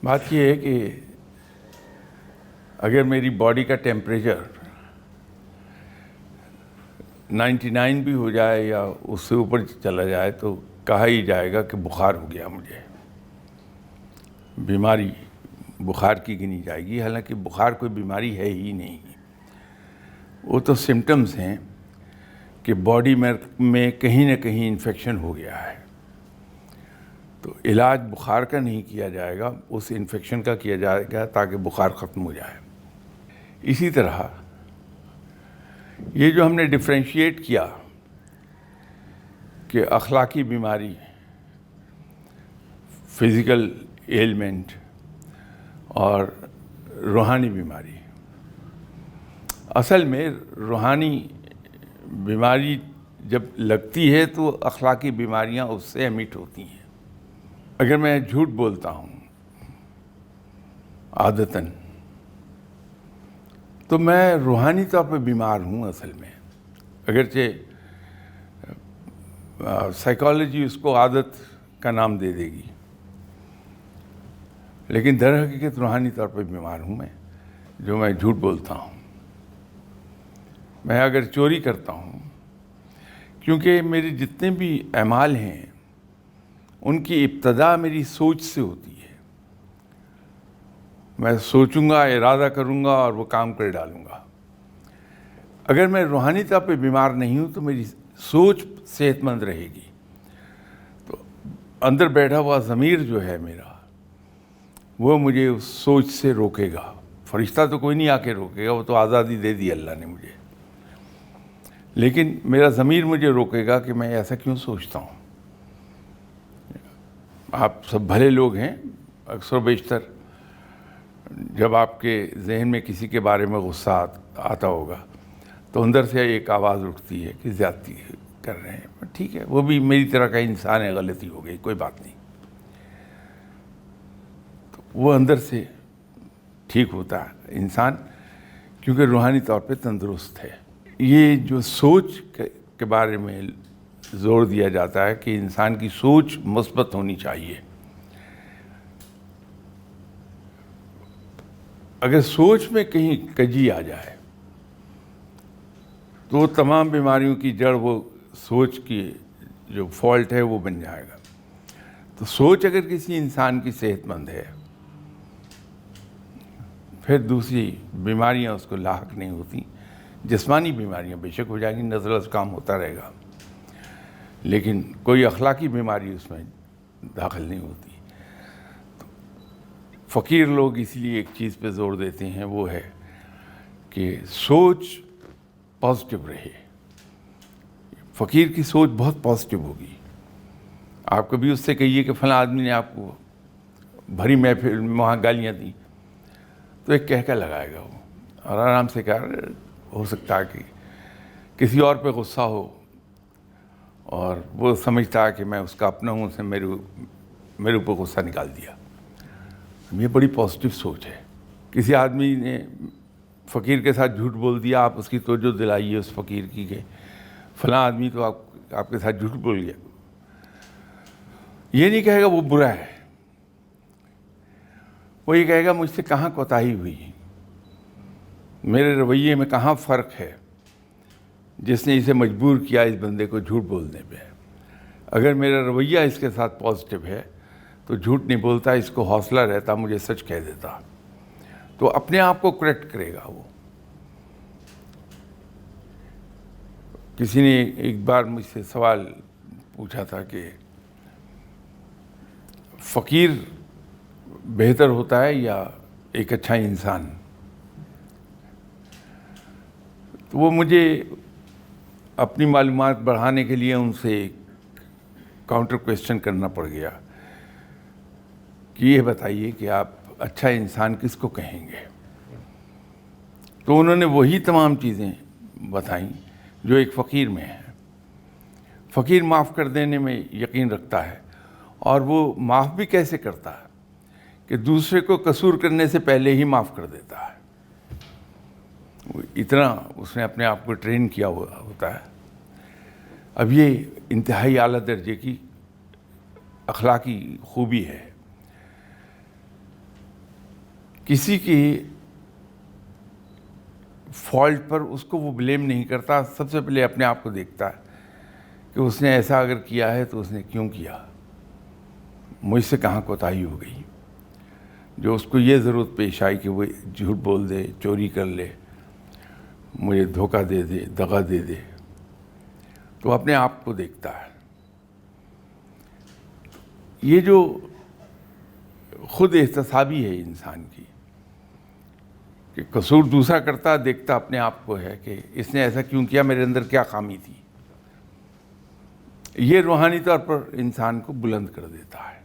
بات یہ ہے کہ اگر میری باڈی کا ٹیمپریچر 99 بھی ہو جائے یا اس سے اوپر چلا جائے تو کہا ہی جائے گا کہ بخار ہو گیا مجھے. بیماری بخار کی گنی جائے گی، حالانکہ بخار کوئی بیماری ہے ہی نہیں. وہ تو سمٹمز ہیں کہ باڈی میں کہیں نہ کہیں انفیکشن ہو گیا ہے. تو علاج بخار کا نہیں کیا جائے گا، اس انفیکشن کا کیا جائے گا تاکہ بخار ختم ہو جائے. اسی طرح یہ جو ہم نے ڈفرینشیٹ کیا کہ اخلاقی بیماری، فزیکل ایلمنٹ اور روحانی بیماری، اصل میں روحانی بیماری جب لگتی ہے تو اخلاقی بیماریاں اس سے ایمٹ ہوتی ہیں. اگر میں جھوٹ بولتا ہوں عادتاً تو میں روحانی طور پہ بیمار ہوں اصل میں، اگرچہ سائیکالوجی اس کو عادت کا نام دے دے گی، لیکن در حقیقت روحانی طور پہ بیمار ہوں میں جو میں جھوٹ بولتا ہوں. میں اگر چوری کرتا ہوں، کیونکہ میرے جتنے بھی اعمال ہیں ان کی ابتدا میری سوچ سے ہوتی ہے. میں سوچوں گا، ارادہ کروں گا اور وہ کام کر ڈالوں گا. اگر میں روحانی طور پہ بیمار نہیں ہوں تو میری سوچ صحت مند رہے گی. تو اندر بیٹھا ہوا ضمیر جو ہے میرا، وہ مجھے اس سوچ سے روکے گا. فرشتہ تو کوئی نہیں آ کے روکے گا، وہ تو آزادی دے دی اللہ نے مجھے، لیکن میرا ضمیر مجھے روکے گا کہ میں ایسا کیوں سوچتا ہوں. آپ سب بھلے لوگ ہیں، اکثر و بیشتر جب آپ کے ذہن میں کسی کے بارے میں غصہ آتا ہوگا تو اندر سے ایک آواز اٹھتی ہے کہ زیادتی کر رہے ہیں. ٹھیک ہے، وہ بھی میری طرح کا انسان ہے، غلطی ہو گئی، کوئی بات نہیں. تو وہ اندر سے ٹھیک ہوتا ہے انسان، کیونکہ روحانی طور پہ تندرست ہے. یہ جو سوچ کے بارے میں زور دیا جاتا ہے کہ انسان کی سوچ مثبت ہونی چاہیے. اگر سوچ میں کہیں کجی آ جائے تو تمام بیماریوں کی جڑ وہ سوچ کی جو فالٹ ہے وہ بن جائے گا. تو سوچ اگر کسی انسان کی صحت مند ہے پھر دوسری بیماریاں اس کو لاحق نہیں ہوتی. جسمانی بیماریاں بے شک ہو جائیں گی، نزلہ زکام ہوتا رہے گا، لیکن کوئی اخلاقی بیماری اس میں داخل نہیں ہوتی. فقیر لوگ اس لیے ایک چیز پہ زور دیتے ہیں، وہ ہے کہ سوچ پازیٹیو رہے. فقیر کی سوچ بہت پازیٹیو ہوگی. آپ کبھی اس سے کہیے کہ فلاں آدمی نے آپ کو بھری محفل میں وہاں گالیاں دیں تو ایک کہہ لگائے گا وہ، اور آرام سے کہا ہو سکتا ہے کہ کسی اور پہ غصہ ہو اور وہ سمجھتا ہے کہ میں اس کا اپنا ہوں، اس نے میرے اوپر غصہ نکال دیا. یہ بڑی پازیٹیو سوچ ہے. کسی آدمی نے فقیر کے ساتھ جھوٹ بول دیا، آپ اس کی توجہ دلائیے اس فقیر کی کہ فلاں آدمی تو آپ کے ساتھ جھوٹ بول گیا. یہ نہیں کہے گا وہ برا ہے، وہ یہ کہے گا مجھ سے کہاں کوتاہی ہوئی، میرے رویے میں کہاں فرق ہے جس نے اسے مجبور کیا اس بندے کو جھوٹ بولنے پہ. اگر میرا رویہ اس کے ساتھ پازیٹیو ہے تو جھوٹ نہیں بولتا، اس کو حوصلہ رہتا، مجھے سچ کہہ دیتا، تو اپنے آپ کو کریکٹ کرے گا وہ. کسی نے ایک بار مجھ سے سوال پوچھا تھا کہ فقیر بہتر ہوتا ہے یا ایک اچھا انسان؟ تو وہ مجھے اپنی معلومات بڑھانے کے لیے ان سے ایک کاؤنٹر کویسچن کرنا پڑ گیا کہ یہ بتائیے کہ آپ اچھا انسان کس کو کہیں گے؟ تو انہوں نے وہی تمام چیزیں بتائیں جو ایک فقیر میں ہیں. فقیر معاف کر دینے میں یقین رکھتا ہے، اور وہ معاف بھی کیسے کرتا ہے کہ دوسرے کو قصور کرنے سے پہلے ہی معاف کر دیتا ہے. اتنا اس نے اپنے آپ کو ٹرین کیا ہوا ہوتا ہے. اب یہ انتہائی اعلیٰ درجے کی اخلاقی خوبی ہے. کسی کی فالٹ پر اس کو وہ بلیم نہیں کرتا، سب سے پہلے اپنے آپ کو دیکھتا ہے کہ اس نے ایسا اگر کیا ہے تو اس نے کیوں کیا، مجھ سے کہاں کوتاہی ہو گئی۔ جو اس کو یہ ضرورت پیش آئی کہ وہ جھوٹ بول دے، چوری کر لے، مجھے دھوکہ دے دے، دغا دے دے، تو اپنے آپ کو دیکھتا ہے۔ یہ جو خود احتسابی ہے انسان کی، کہ قصور دوسرا کرتا، دیکھتا اپنے آپ کو ہے کہ اس نے ایسا کیوں کیا، میرے اندر کیا خامی تھی، یہ روحانی طور پر انسان کو بلند کر دیتا ہے۔